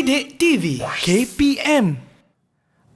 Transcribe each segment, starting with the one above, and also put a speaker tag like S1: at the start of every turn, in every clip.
S1: Didik TV KPM.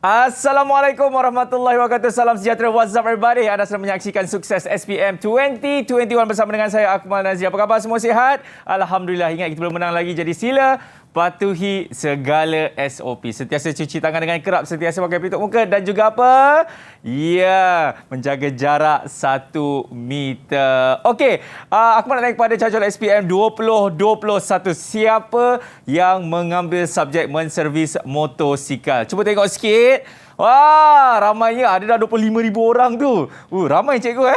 S2: Assalamualaikum warahmatullahi wabarakatuh. Salam sejahtera. What's up everybody? Anda sedang menyaksikan Sukses SPM 2021 bersama dengan saya Akmal Nazir. Apa khabar, semua sihat? Alhamdulillah. Ingat, kita belum menang lagi, jadi sila patuhi segala SOP. Sentiasa cuci tangan dengan kerap, sentiasa pakai pelitup muka dan juga apa? Ya, menjaga jarak 1 meter. Okey, aku nak naik kepada cajol SPM 2021. Siapa yang mengambil subjek menservis motosikal? Cuba tengok sikit. Wah, ramainya. Ada dah 25,000 orang tu. Ramai cikgu.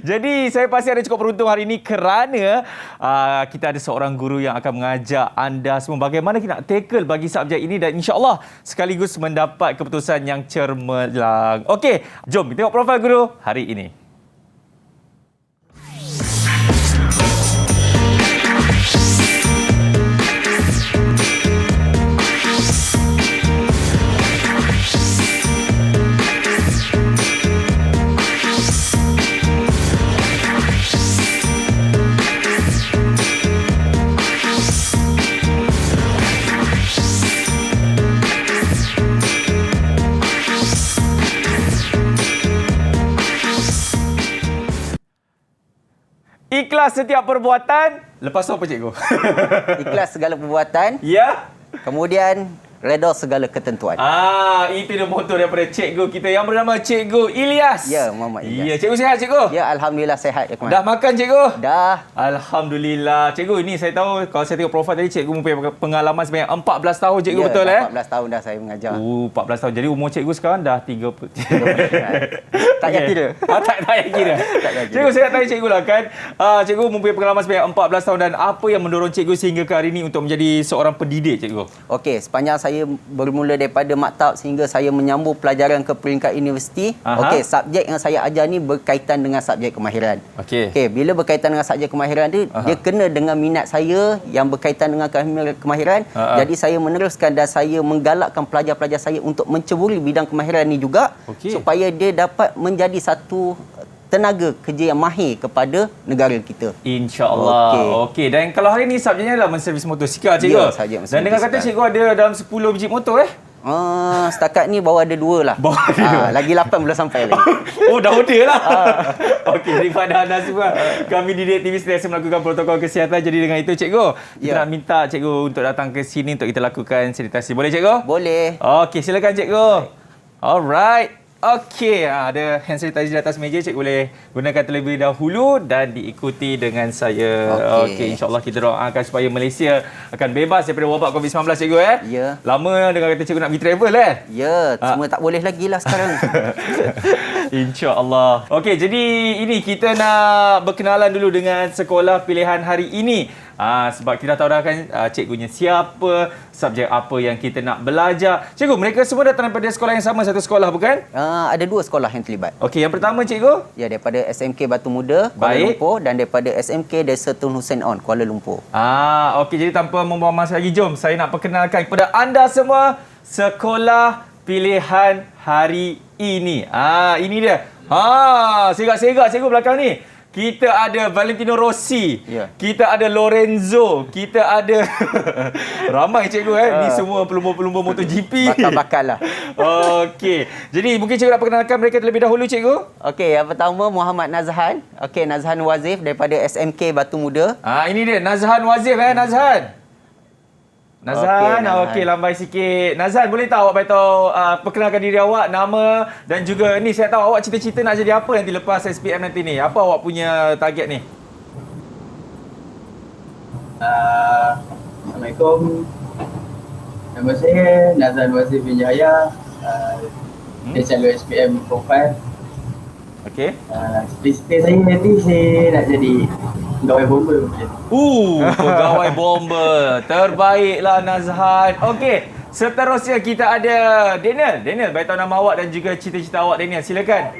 S2: Jadi, saya pasti ada cukup beruntung hari ini kerana kita ada seorang guru yang akan mengajak anda semua bagaimana kita nak tackle bagi subjek ini dan insya-Allah sekaligus mendapat keputusan yang cermelang. Okey, jom kita tengok profil guru hari ini. Ikhlas setiap perbuatan. Lepas tu apa cikgu?
S3: Ikhlas segala perbuatan.
S2: Ya.
S3: Kemudian redha segala ketentuan.
S2: Itu dia motor daripada cikgu kita yang bernama Cikgu Ilyas.
S3: Ya, Muhammad Ilyas.
S2: Ya, cikgu sihat cikgu?
S3: Ya, alhamdulillah sihat ya,
S2: Dah makan cikgu?
S3: Dah.
S2: Alhamdulillah. Cikgu, ini saya tahu kalau saya tengok profil tadi cikgu mempunyai pengalaman sebanyak 14 tahun cikgu,
S3: ya,
S2: betul
S3: 14 tahun dah saya mengajar.
S2: 14 tahun. Jadi umur cikgu sekarang dah 30.
S3: Tak payah kira.
S2: Tak payah kira. Cikgu, saya nak tanya cikgu lah kan. Cikgu mempunyai pengalaman sebanyak 14 tahun dan apa yang mendorong cikgu sehingga ke hari ini untuk menjadi seorang pendidik cikgu?
S3: Okey, sepanjang saya bermula daripada maktab sehingga saya menyambung pelajaran ke peringkat universiti. Okey, subjek yang saya ajar ni berkaitan dengan subjek kemahiran. Okey, bila berkaitan dengan subjek kemahiran dia, dia kena dengan minat saya yang berkaitan dengan kemahiran. Jadi saya meneruskan dan saya menggalakkan pelajar-pelajar saya untuk menceburi bidang kemahiran ni juga supaya dia dapat menjadi satu tenaga kerja yang mahir kepada negara kita.
S2: InsyaAllah. Okey. Dan kalau hari ini subjeknya adalah menservis motosikal, cikgu.
S3: Ya, subjek menservis.
S2: Dan dengar kata cikgu ada dalam 10 biji motor
S3: setakat ni baru ada 2 lah. Lagi 8 belum sampai lagi.
S2: Dah order lah. Okey, daripada anda semua, kami di Didik TV sentiasa melakukan protokol kesihatan. Jadi dengan itu cikgu, kita nak minta cikgu untuk datang ke sini untuk kita lakukan sanitasi. Boleh cikgu?
S3: Boleh.
S2: Okey, silakan cikgu. Alright. Okey, ada hand sanitizer di atas meja. Cikgu boleh gunakan terlebih dahulu dan diikuti dengan saya. Okey, insya-Allah kita doakan supaya Malaysia akan bebas daripada wabak COVID-19 cikgu
S3: Ya.
S2: Lama dengar kata cikgu nak pergi travel
S3: Ya, cuma tak boleh lagi lah sekarang.
S2: InsyaAllah. Okey, jadi ini kita nak berkenalan dulu dengan sekolah pilihan hari ini. Sebab kita tahu dah kan cikgunya siapa, subjek apa yang kita nak belajar. Cikgu, mereka semua datang daripada sekolah yang sama, satu sekolah bukan?
S3: Ada 2 sekolah yang terlibat.
S2: Okey, yang pertama cikgu?
S3: Ya, daripada SMK Batu Muda, Kuala Lumpur dan daripada SMK Desa Tun Hussein On, Kuala Lumpur.
S2: Okey, jadi tanpa membuang masa lagi, jom saya nak perkenalkan kepada anda semua sekolah pilihan hari ini. Ini dia. Serak-serak cikgu belakang ni. Kita ada Valentino Rossi, kita ada Lorenzo, kita ada ramai cikgu ni semua pelumba-pelumba MotoGP.
S3: Bakal-bakal lah.
S2: Okey. Jadi mungkin cikgu nak perkenalkan mereka terlebih dahulu cikgu.
S3: Okey, yang pertama Muhammad Nazhan. Okey, Nazhan Wazif daripada SMK Batu Muda.
S2: Ini dia Nazhan Wazif Nazhan. Nazhan, okey, lambai sikit. Nazhan, boleh tak awak beritahu perkenalkan diri awak, nama dan juga ni saya tahu awak cita-cita nak jadi apa nanti lepas SPM nanti ni. Apa awak punya target ni?
S4: Assalamualaikum. Nama saya Nazhan Wazif bin Jaya. Saya calon SPM Profile.
S2: Okey.
S4: Cita-cita saya nanti saya nak jadi pegawai bomba macam tu.
S2: Pegawai bomba. Terbaiklah Nazhan. Okey, seterusnya kita ada Daniel. Daniel, beritahu nama awak dan juga cita-cita awak Daniel. Silakan.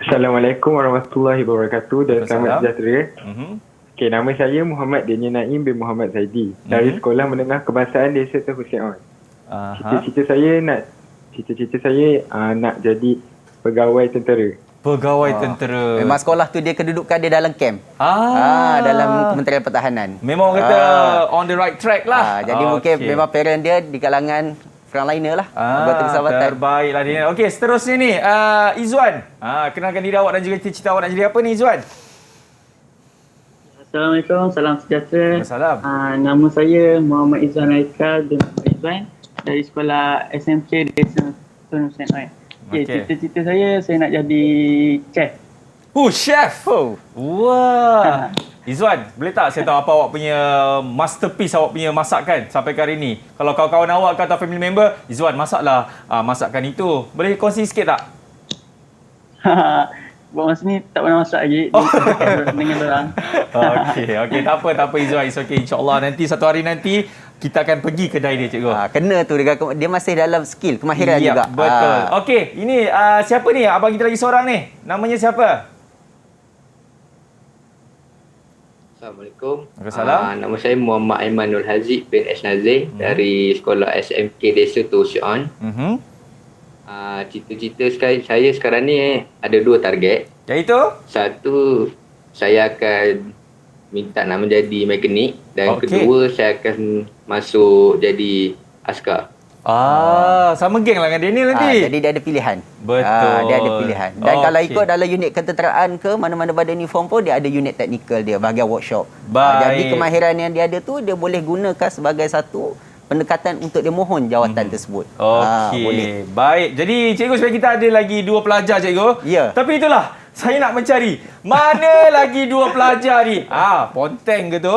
S5: Assalamualaikum warahmatullahi wabarakatuh dan selamat sejahtera. Okey, nama saya Muhammad Daniel Naim bin Muhammad Zaidi dari Sekolah Menengah Kebangsaan Desa Tun Hussein On. Cita-cita saya nak jadi pegawai tentera.
S2: Pegawai tentera.
S3: Memang sekolah tu dia kedudukan dia dalam camp. Dalam Kementerian Pertahanan.
S2: Memang kata on the right track lah.
S3: Jadi mungkin memang parent dia di kalangan frontliner lah. Anggota persahabatan.
S2: Terbaiklah dia. Okey, seterusnya ni Izzuan. Kenalkan diri awak dan juga cita-cita awak nak jadi apa ni Izzuan?
S6: Assalamualaikum, salam sejahtera.
S2: Salam.
S6: Nama saya Muhammad Izzuan Raika bin Izzuan dari sekolah SMK Desa Tun Hussein Oi. Okay, cita-cita saya nak jadi chef.
S2: Chef. Wah. Izzuan, boleh tak saya tahu apa awak punya masterpiece, awak punya masakan sampai ke hari ni? Kalau kawan-kawan awak atau family member, Izzuan masaklah masakan itu. Boleh kongsi sikit tak?
S6: Buat masa ni tak pernah masak lagi. Dengan orang.
S2: Okey, tak apa Izzuan. It's okay. InsyaAllah nanti satu hari nanti kita akan pergi kedai dia, cikgu.
S3: Kena tu dia masih dalam skill, kemahiran juga.
S2: Betul. Okey, ini siapa ni? Abang kita lagi seorang ni. Namanya siapa?
S7: Assalamualaikum.
S2: Waalaikumsalam.
S7: Nama saya Muhammad Aimanul Haziq bin S. Nazir dari sekolah SMK Desa Tusion. Cita-cita saya sekarang ni ada 2 target.
S2: Iaitu?
S7: Satu, saya akan minta nak menjadi mekanik dan kedua saya akan masuk jadi askar.
S2: Sama geng lah dengan Daniel nanti.
S3: Jadi dia ada pilihan.
S2: Betul.
S3: Dia ada pilihan. Dan kalau ikut dalam unit ketenteraan ke mana-mana badan uniform pun dia ada unit teknikal dia bahagian workshop. Jadi kemahiran yang dia ada tu dia boleh gunakan sebagai satu pendekatan untuk dia mohon jawatan tersebut.
S2: Okey. Baik. Jadi cikgu sebenarnya kita ada lagi 2 pelajar cikgu.
S3: Ya.
S2: Tapi itulah saya nak mencari mana lagi 2 pelajar ni. Ponteng ke tu?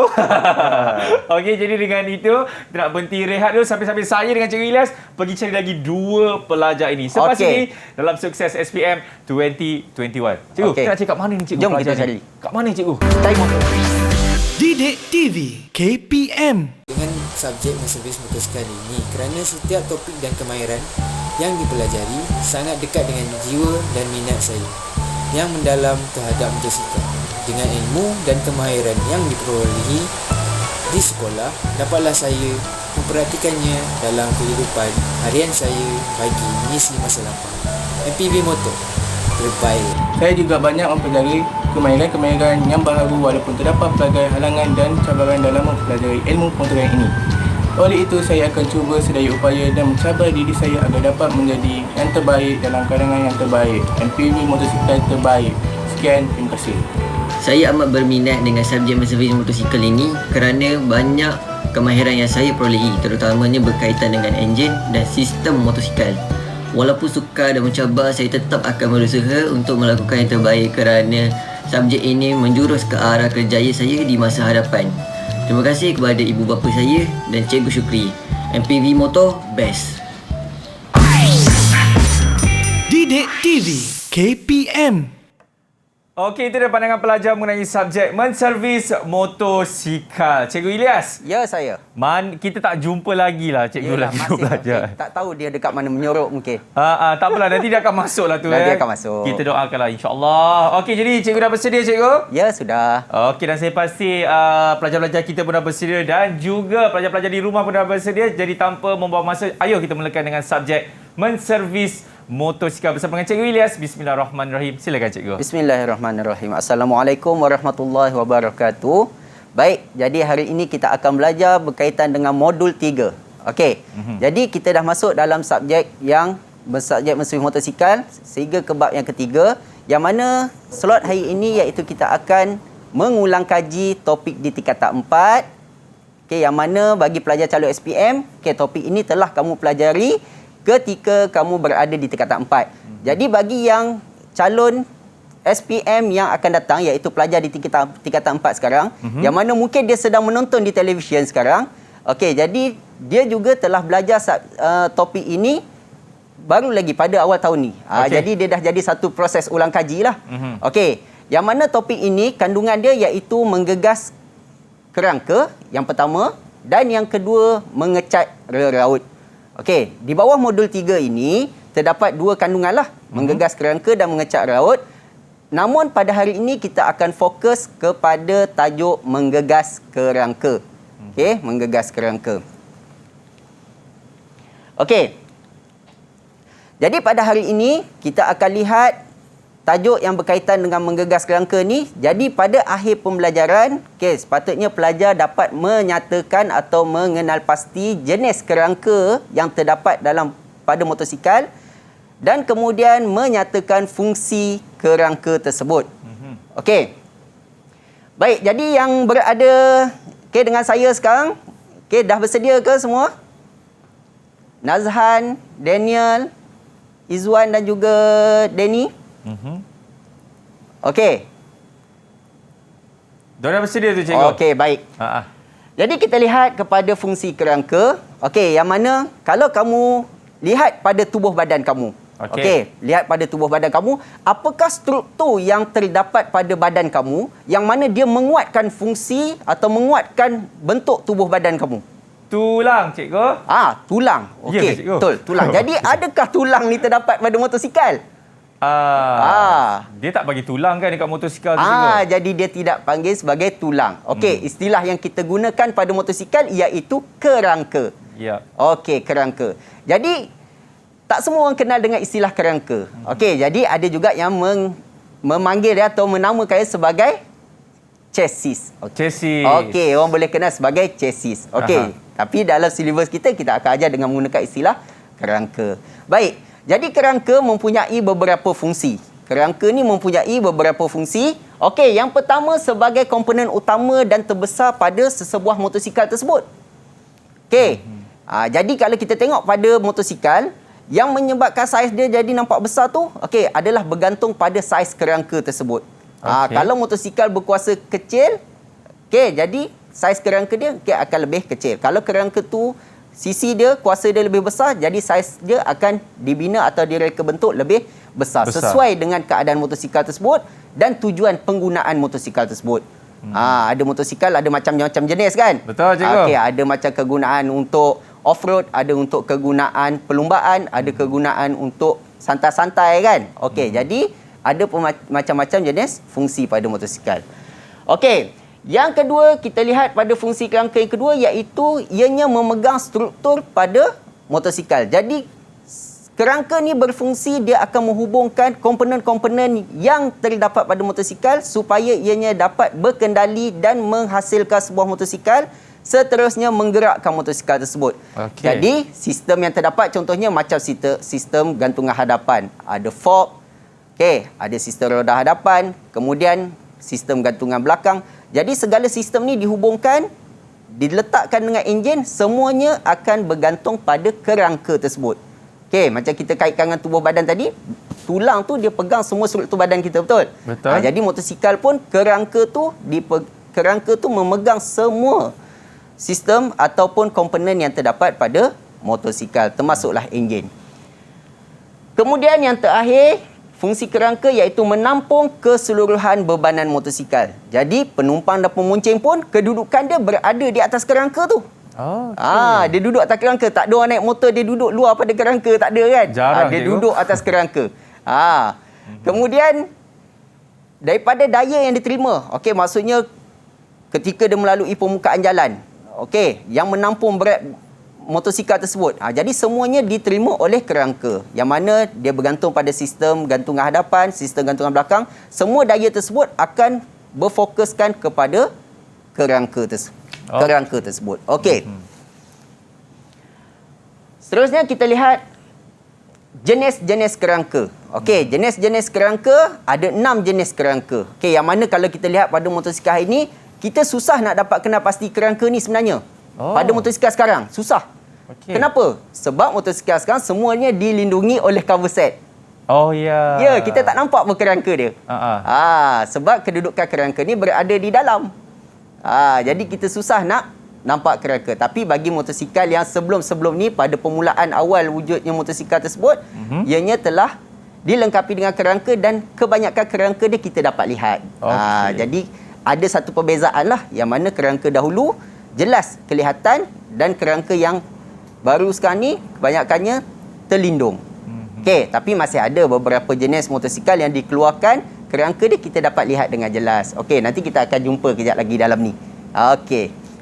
S2: Okey, jadi dengan itu kita nak berhenti rehat dulu sampai saya dengan Cikgu Ilyas pergi cari lagi 2 pelajar ini. Selepas ini dalam Sukses SPM 2021. Cikgu, kita nak cakap mana ni cikgu?
S3: Jom kita cari.
S2: Kat mana cikgu?
S1: Didik TV KPM.
S8: Dengan subjek menservis motosikal ini kerana setiap topik dan kemahiran yang dipelajari sangat dekat dengan jiwa dan minat saya yang mendalam terhadap motosikal. Dengan ilmu dan kemahiran yang diperolehi di sekolah, dapatlah saya memperhatikannya dalam kehidupan harian saya bagi mengisi masa lapang. MPV Motor terbaik.
S9: Saya juga banyak mempelajari kemahiran-kemahiran yang baharu walaupun terdapat pelbagai halangan dan cabaran dalam mempelajari ilmu pemotoran ini. Oleh itu, saya akan cuba sedaya upaya dan mencabar diri saya agar dapat menjadi yang terbaik dalam kalangan yang terbaik. MPV motosikal terbaik. Sekian, terima kasih.
S10: Saya amat berminat dengan subjek menservis motosikal ini kerana banyak kemahiran yang saya perolehi, terutamanya berkaitan dengan enjin dan sistem motosikal. Walaupun sukar dan mencabar, saya tetap akan berusaha untuk melakukan yang terbaik kerana subjek ini menjurus ke arah kerjaya saya di masa hadapan. Terima kasih kepada ibu bapa saya dan Cikgu Syukri. MPV Motor best.
S1: Didik TV KPM.
S2: Okey, itu dia pandangan pelajar mengenai subjek menservis motosikal. Cikgu Ilyas.
S3: Ya, saya.
S2: Kita tak jumpa lagi lah cikgu lagi pelajar.
S3: Tak tahu dia dekat mana menyorok mungkin.
S2: Tak apalah, nanti dia akan masuk lah tu.
S3: Nanti akan masuk.
S2: Kita doakanlah insya-Allah. Okey, jadi cikgu dah bersedia cikgu?
S3: Ya, sudah.
S2: Okey, dan saya pasti pelajar-pelajar kita pun dah bersedia dan juga pelajar-pelajar di rumah pun dah bersedia. Jadi tanpa membuang masa, ayo kita mulakan dengan subjek menservis motosikal bersama dengan Cikgu Ilyas. Bismillahirrahmanirrahim. Silakan cikgu.
S3: Bismillahirrahmanirrahim. Assalamualaikum warahmatullahi wabarakatuh. Baik, jadi hari ini kita akan belajar berkaitan dengan modul 3. Okey. Jadi kita dah masuk dalam subjek yang bersubjek menservis motosikal sehingga ke bab yang ketiga, yang mana slot hari ini iaitu kita akan mengulang kaji topik di tingkatan 4. Okey, yang mana bagi pelajar calon SPM, topik ini telah kamu pelajari ketika kamu berada di tingkatan 4. Jadi bagi yang calon SPM yang akan datang, iaitu pelajar di tingkatan 4 sekarang, yang mana mungkin dia sedang menonton di televisyen sekarang. Okey, jadi dia juga telah belajar topik ini baru lagi pada awal tahun ni. Jadi dia dah jadi satu proses ulang kaji lah. Okey, yang mana topik ini kandungan dia iaitu menggegas kerangka yang pertama dan yang kedua mengecat rel raut. Okey, di bawah modul 3 ini terdapat 2 kandungan lah, menggegas kerangka dan mengecat raut. Namun pada hari ini kita akan fokus kepada tajuk menggegas kerangka. Okey, menggegas kerangka. Okey. Jadi pada hari ini kita akan lihat tajuk yang berkaitan dengan menggegas kerangka ni. Jadi pada akhir pembelajaran, sepatutnya pelajar dapat menyatakan atau mengenal pasti jenis kerangka yang terdapat pada motosikal dan kemudian menyatakan fungsi kerangka tersebut. Okey. Baik, jadi yang berada dengan saya sekarang, dah bersedia ke semua? Nazhan, Daniel, Izwan dan juga Denny. Okey.
S2: Diorang bersedia tu, cikgu.
S3: Okey, baik. Jadi kita lihat kepada fungsi kerangka. Okey, yang mana kalau kamu lihat pada tubuh badan kamu. Okey, lihat pada tubuh badan kamu, apakah struktur yang terdapat pada badan kamu yang mana dia menguatkan fungsi atau menguatkan bentuk tubuh badan kamu?
S2: Tulang, cikgu.
S3: Tulang. Okey, betul, tulang. Jadi adakah tulang ni terdapat pada motosikal?
S2: Dia tak bagi tulang kan dekat motosikal tu, cikgu?
S3: Jadi dia tidak panggil sebagai tulang. Okey, istilah yang kita gunakan pada motosikal iaitu kerangka.
S2: Ya.
S3: Okey, kerangka. Jadi tak semua orang kenal dengan istilah kerangka. Okey, jadi ada juga yang memanggil dia atau menamakan sebagai chassis.
S2: Chassis.
S3: Okey, orang boleh kenal sebagai chassis. Okey, tapi dalam silibus kita akan ajar dengan menggunakan istilah kerangka. Baik. Jadi kerangka mempunyai beberapa fungsi. Kerangka ni mempunyai beberapa fungsi. Okey, yang pertama sebagai komponen utama dan terbesar pada sesebuah motosikal tersebut. Okey. Jadi kalau kita tengok pada motosikal, yang menyebabkan saiz dia jadi nampak besar tu, adalah bergantung pada saiz kerangka tersebut. Kalau motosikal berkuasa kecil, jadi saiz kerangka dia akan lebih kecil. Kalau kerangka tu sisi dia, kuasa dia lebih besar, jadi saiz dia akan dibina atau direka bentuk lebih besar. Sesuai dengan keadaan motosikal tersebut dan tujuan penggunaan motosikal tersebut. Ada motosikal, ada macam-macam jenis kan?
S2: Betul, cikgu.
S3: Ada macam kegunaan untuk off-road, ada untuk kegunaan perlumbaan, ada kegunaan untuk santai-santai kan? Jadi ada macam-macam jenis fungsi pada motosikal. Yang kedua, kita lihat pada fungsi kerangka yang kedua iaitu ianya memegang struktur pada motosikal. Jadi kerangka ni berfungsi, dia akan menghubungkan komponen-komponen yang terdapat pada motosikal supaya ianya dapat berkendali dan menghasilkan sebuah motosikal, seterusnya menggerakkan motosikal tersebut. Jadi sistem yang terdapat contohnya macam sistem gantungan hadapan. Ada fork, ada sistem roda hadapan, kemudian sistem gantungan belakang. Jadi segala sistem ni dihubungkan, diletakkan dengan enjin, semuanya akan bergantung pada kerangka tersebut. Macam kita kaitkan dengan tubuh badan tadi, tulang tu dia pegang semua struktur badan kita, betul?
S2: Betul.
S3: Jadi motosikal pun kerangka tu memegang semua sistem ataupun komponen yang terdapat pada motosikal, termasuklah enjin. Kemudian yang terakhir, fungsi kerangka iaitu menampung keseluruhan bebanan motosikal. Jadi penumpang dan pemuncing pun kedudukan dia berada di atas kerangka tu. Dia duduk atas kerangka. Tak ada orang naik motor dia duduk luar pada kerangka, tak ada kan?
S2: Jarang,
S3: dia duduk atas kerangka. Kemudian daripada daya yang diterima, maksudnya ketika dia melalui permukaan jalan, yang menampung berat motosikal tersebut. Jadi semuanya diterima oleh kerangka, yang mana dia bergantung pada sistem gantungan hadapan, sistem gantungan belakang. Semua daya tersebut akan berfokuskan kepada kerangka tersebut. Seterusnya kita lihat jenis-jenis kerangka. Jenis-jenis kerangka, ada 6 jenis kerangka. Yang mana kalau kita lihat pada motosikal ini, kita susah nak dapat kenal pasti kerangka ni sebenarnya. Pada motosikal sekarang, susah. Kenapa? Sebab motosikal sekarang semuanya dilindungi oleh cover set. Kita tak nampak pun kerangka dia. Sebab kedudukan kerangka ni berada di dalam. Jadi kita susah nak nampak kerangka. Tapi bagi motosikal yang sebelum-sebelum ni, pada permulaan awal wujudnya motosikal tersebut, ianya telah dilengkapi dengan kerangka dan kebanyakan kerangka dia kita dapat lihat. Jadi ada satu perbezaan lah, yang mana kerangka dahulu jelas kelihatan dan kerangka yang baru sekarang ni kebanyakannya terlindung. Tapi masih ada beberapa jenis motosikal yang dikeluarkan kerangka dia kita dapat lihat dengan jelas. Nanti kita akan jumpa kejap lagi dalam ni.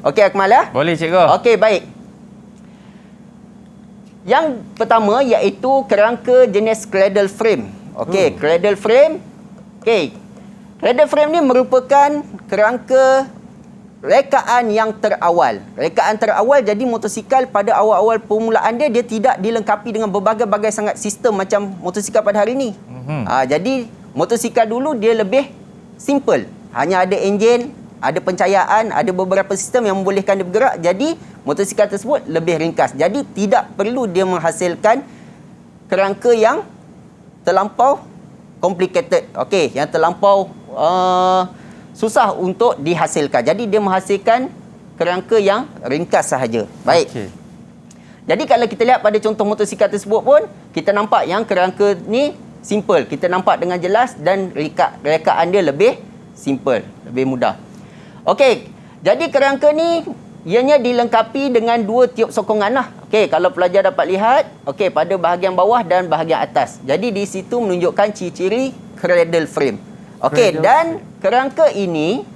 S3: Okey Akmal ya?
S2: Boleh, cikgu.
S3: Baik. Yang pertama iaitu kerangka jenis cradle frame. Cradle frame Okey. Cradle frame ni merupakan kerangka rekaan yang terawal. Rekaan terawal, jadi motosikal pada awal-awal permulaan dia tidak dilengkapi dengan berbagai-bagai sangat sistem macam motosikal pada hari ini. Jadi motosikal dulu dia lebih simple. Hanya ada enjin, ada pencahayaan, ada beberapa sistem yang membolehkan dia bergerak. Jadi motosikal tersebut lebih ringkas. Jadi tidak perlu dia menghasilkan kerangka yang terlampau complicated. Okey, yang terlampau susah untuk dihasilkan. Jadi dia menghasilkan kerangka yang ringkas sahaja. Baik. Okay. Jadi kalau kita lihat pada contoh motosikal tersebut pun, kita nampak yang kerangka ni simple. Kita nampak dengan jelas dan rekaan dia lebih simple, lebih mudah. Okey. Jadi kerangka ni ianya dilengkapi dengan 2 tiup sokongan lah. Okey, kalau pelajar dapat lihat, okey, pada bahagian bawah dan bahagian atas. Jadi di situ menunjukkan ciri-ciri cradle frame. Okey, dan kerangka ini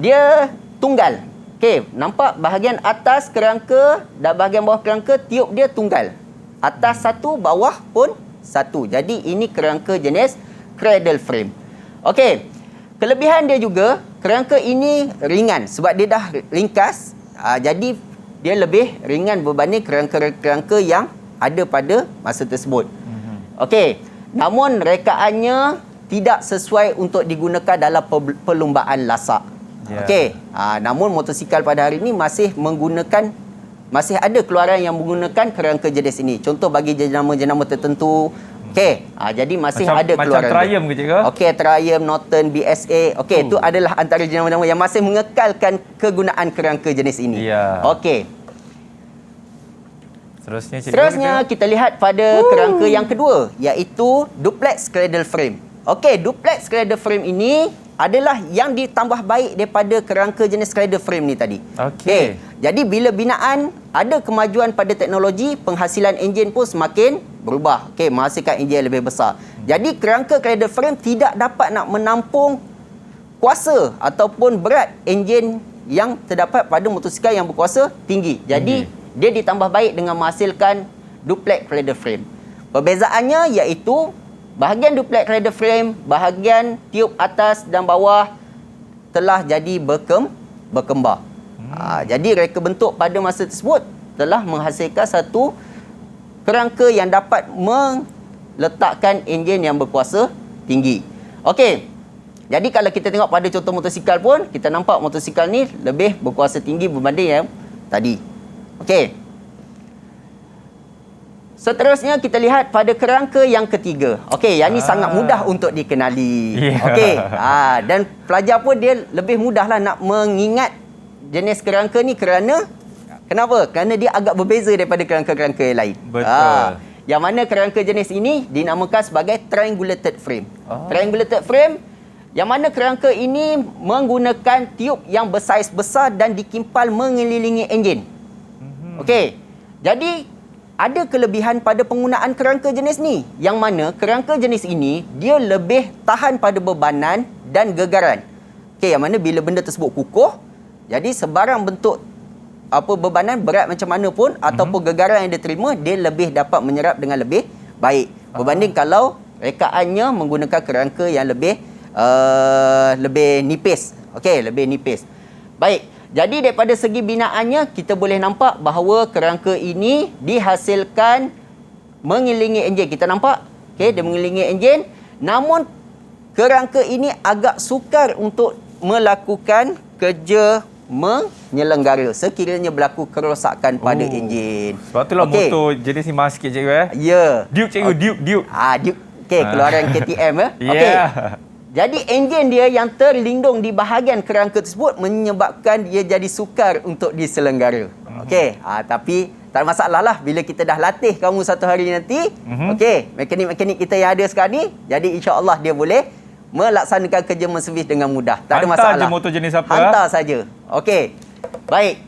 S3: dia tunggal. Okey, nampak bahagian atas kerangka dan bahagian bawah kerangka tiup dia tunggal. Atas satu, bawah pun satu. Jadi ini kerangka jenis cradle frame. Okey, kelebihan dia juga kerangka ini ringan sebab dia dah ringkas. Jadi dia lebih ringan berbanding kerangka-kerangka yang ada pada masa tersebut. Okey, namun rekaannya tidak sesuai untuk digunakan dalam perlumbaan lasak. Okey. Namun motosikal pada hari ini masih ada keluaran yang menggunakan kerangka jenis ini. Contoh bagi jenama-jenama tertentu. Okey. Jadi masih ada keluaran.
S2: Macam Triumph ke cikgu?
S3: Okey, Triumph, Norton, BSA. Okey, itu adalah antara jenama-jenama yang masih mengekalkan kegunaan kerangka jenis ini. Okey. Seterusnya kita lihat pada kerangka yang kedua, iaitu duplex cradle frame. Okey, duplex cradle frame ini adalah yang ditambah baik daripada kerangka jenis cradle frame ni tadi. Okey. Jadi bila binaan ada kemajuan pada teknologi, penghasilan enjin pun semakin berubah. Okey, menghasilkan enjin lebih besar. Jadi kerangka cradle frame tidak dapat nak menampung kuasa ataupun berat enjin yang terdapat pada motosikal yang berkuasa tinggi. Jadi dia ditambah baik dengan menghasilkan duplex cradle frame. Perbezaannya iaitu bahagian duplex cradle frame, bahagian tiup atas dan bawah telah jadi berkembar. Jadi reka bentuk pada masa tersebut telah menghasilkan satu kerangka yang dapat meletakkan enjin yang berkuasa tinggi. Okey. Jadi kalau kita tengok pada contoh motosikal pun, kita nampak motosikal ni lebih berkuasa tinggi berbanding yang tadi. Okey. Seterusnya kita lihat pada kerangka yang ketiga. Okey, yang ni sangat mudah untuk dikenali. Okey. Dan pelajar pun dia lebih mudahlah nak mengingat jenis kerangka ni kenapa? Kerana dia agak berbeza daripada kerangka-kerangka yang lain.
S2: Betul.
S3: Yang mana kerangka jenis ini dinamakan sebagai triangulated frame. Triangulated frame yang mana kerangka ini menggunakan tiup yang bersaiz besar dan dikimpal mengelilingi enjin. Okey. Jadi ada kelebihan pada penggunaan kerangka jenis ni, yang mana kerangka jenis ini dia lebih tahan pada bebanan dan gegaran. Okey, yang mana bila benda tersebut kukuh, jadi sebarang bentuk bebanan berat macam mana pun ataupun gegaran yang dia terima, dia lebih dapat menyerap dengan lebih baik berbanding kalau rekaannya menggunakan kerangka yang lebih nipis. Okey, lebih nipis. Baik. Jadi daripada segi binaannya, kita boleh nampak bahawa kerangka ini dihasilkan mengelilingi enjin. Kita nampak, okey, dia mengelilingi enjin. Namun kerangka ini agak sukar untuk melakukan kerja menyelenggara sekiranya berlaku kerosakan pada enjin.
S2: Sebab itulah motor jenis ni mahal sikit cikgu
S3: Duke
S2: cikgu, Duke.
S3: Duke. Okey, keluaran KTM Okey. Jadi enjin dia yang terlindung di bahagian kerangka tersebut menyebabkan dia jadi sukar untuk diselenggara. Okey, tapi tak ada masalah lah bila kita dah latih kamu satu hari nanti. Okey, mekanik-mekanik kita yang ada sekarang ni, jadi insya-Allah dia boleh melaksanakan kerja menservis dengan mudah. Tak ada masalah.
S2: Hantar je motor jenis apa?
S3: Hantar saja. Okey. Baik.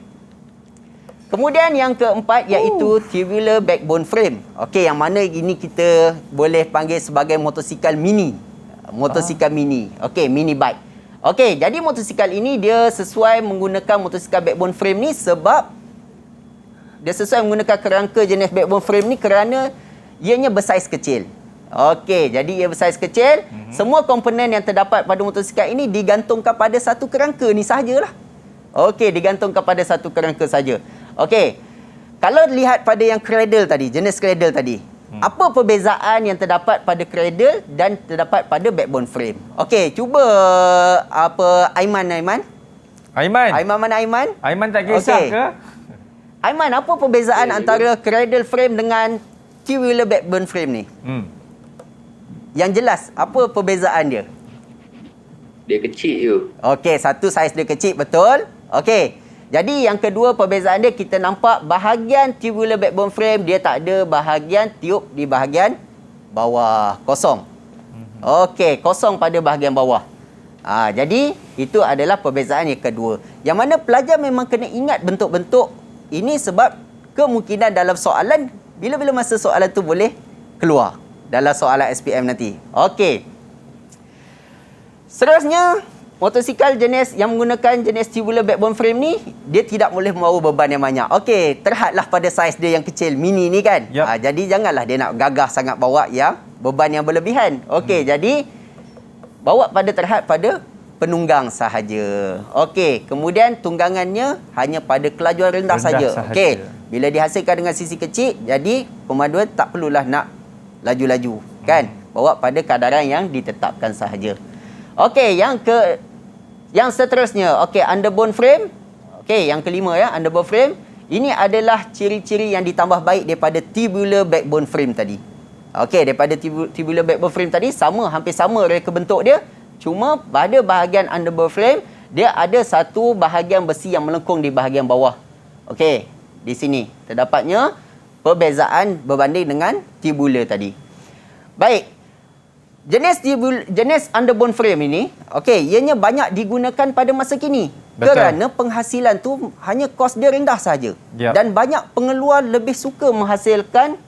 S3: Kemudian yang keempat iaitu tubular backbone frame. Okey, yang mana ini kita boleh panggil sebagai motosikal mini. Motosikal mini. Okey, mini bike. Okey, jadi motosikal ini dia sesuai menggunakan motosikal backbone frame ni sebab dia sesuai menggunakan kerangka jenis backbone frame ni kerana ianya bersaiz kecil. Okey, jadi ia bersaiz kecil. Semua komponen yang terdapat pada motosikal ini digantungkan pada satu kerangka ni sahajalah. Okey, digantungkan pada satu kerangka saja. Okey. Kalau lihat pada yang cradle tadi, jenis cradle tadi. Apa perbezaan yang terdapat pada cradle dan terdapat pada backbone frame? Okey, cuba Aiman mana Aiman?
S2: Aiman tak kisah ke?
S3: Aiman, apa perbezaan antara cradle frame dengan T-wheeler backbone frame ni? Yang jelas, apa perbezaan dia?
S7: Dia kecil je.
S3: Okey, satu saiz dia kecil, betul. Okey. Jadi yang kedua perbezaan dia, kita nampak bahagian tubular backbone frame dia tak ada bahagian tiub di bahagian bawah, kosong. Okey, kosong pada bahagian bawah. Jadi itu adalah perbezaan yang kedua. Yang mana pelajar memang kena ingat bentuk-bentuk ini sebab kemungkinan dalam soalan bila-bila masa soalan tu boleh keluar dalam soalan SPM nanti. Okey. Seterusnya, motosikal jenis yang menggunakan jenis tubular backbone frame ni, dia tidak boleh membawa beban yang banyak. Okey, terhadlah pada saiz dia yang kecil, mini ni kan. Jadi janganlah dia nak gagah sangat bawa yang beban yang berlebihan. Okey, jadi bawa terhad pada penunggang sahaja. Okey, kemudian tunggangannya hanya pada kelajuan rendah saja. Okey, bila dihasilkan dengan sisi kecil, jadi pemaduan tak perlulah nak laju-laju, kan? Bawa pada kadaran yang ditetapkan sahaja. Okey, yang seterusnya, okey, underbone frame. Okey, yang kelima ya, underbone frame. Ini adalah ciri-ciri yang ditambah baik daripada tubular backbone frame tadi. Okey, daripada tubular backbone frame tadi hampir sama reka bentuk dia. Cuma pada bahagian underbone frame, dia ada satu bahagian besi yang melengkung di bahagian bawah. Okey, di sini terdapatnya perbezaan berbanding dengan tubular tadi. Baik. Jenis underbone frame ini, okey, ianya banyak digunakan pada masa kini. Betul. Kerana penghasilan tu hanya kos dia rendah saja. Yep. Dan banyak pengeluar lebih suka menghasilkan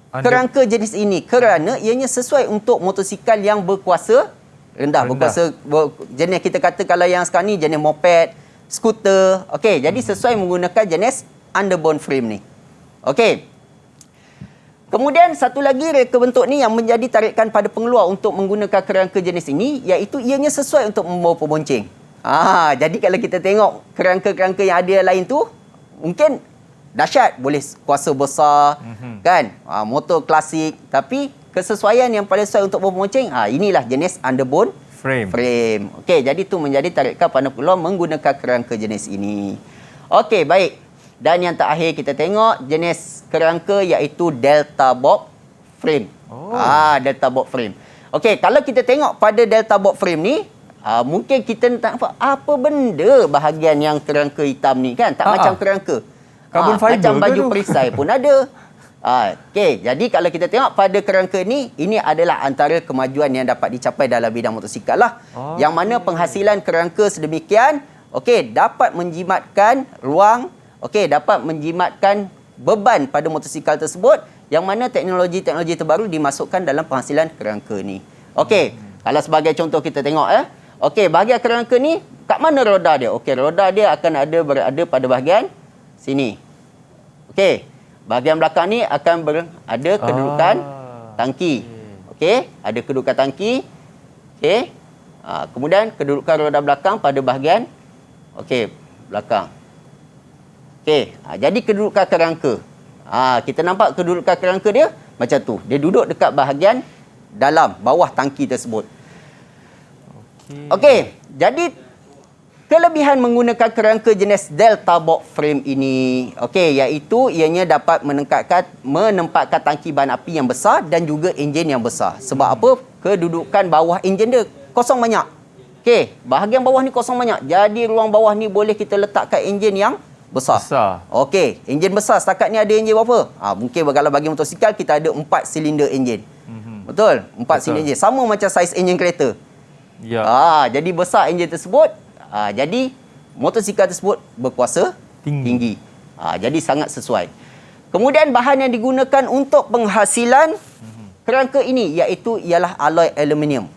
S3: kerangka jenis ini kerana ianya sesuai untuk motosikal yang berkuasa rendah. Berkuasa jenis kita kata kalau yang sekarang ni jenis moped, skuter. Okey, jadi sesuai menggunakan jenis underbone frame ni. Okey. Kemudian satu lagi reka bentuk ni yang menjadi tarikan pada pengeluar untuk menggunakan kerangka jenis ini, iaitu ianya sesuai untuk membawa pembonceng. Jadi kalau kita tengok kerangka-kerangka yang ada lain tu, mungkin dahsyat, boleh kuasa besar, kan? Motor klasik, tapi kesesuaian yang paling sesuai untuk membawa pembonceng, inilah jenis underbone frame. Okey, jadi tu menjadi tarikan pada pengeluar menggunakan kerangka jenis ini. Okey, baik. Dan yang terakhir kita tengok jenis kerangka iaitu delta box frame. Delta box frame. Okey, kalau kita tengok pada delta box frame ni, mungkin kita tak nampak apa benda bahagian yang kerangka hitam ni kan, tak macam kerangka.
S2: Carbon fiber
S3: macam baju perisai pun ada. Okey, jadi kalau kita tengok pada kerangka ni, ini adalah antara kemajuan yang dapat dicapai dalam bidang motosikal lah. Yang mana penghasilan kerangka sedemikian, okey, dapat menjimatkan ruang, okey, dapat menjimatkan beban pada motosikal tersebut, yang mana teknologi-teknologi terbaru dimasukkan dalam penghasilan kerangka ni. Okey, kalau sebagai contoh kita tengok okey, bahagian kerangka ni kat mana roda dia? Okey, roda dia akan berada pada bahagian sini. Okey, bahagian belakang ni akan berada kedudukan tangki. Okey, ada kedudukan tangki. Okey. Kemudian kedudukan roda belakang pada bahagian belakang. Okey, jadi kedudukan kerangka. Kita nampak kedudukan kerangka dia macam tu. Dia duduk dekat bahagian dalam, bawah tangki tersebut. Okey, jadi kelebihan menggunakan kerangka jenis delta box frame ini, okey, iaitu ianya dapat menempatkan tangki bahan api yang besar dan juga enjin yang besar. Sebab apa? Kedudukan bawah enjin dia kosong banyak. Okey, bahagian bawah ni kosong banyak. Jadi ruang bawah ni boleh kita letakkan enjin yang besar. Okey, enjin besar. Setakat ni ada enjin berapa? Mungkin kalau bagi motosikal kita ada 4 silinder enjin. Betul? 4 silinder enjin. Sama macam saiz enjin kereta. Jadi besar enjin tersebut. Jadi motosikal tersebut berkuasa tinggi. Jadi sangat sesuai. Kemudian bahan yang digunakan untuk penghasilan kerangka ini ialah alloy aluminium.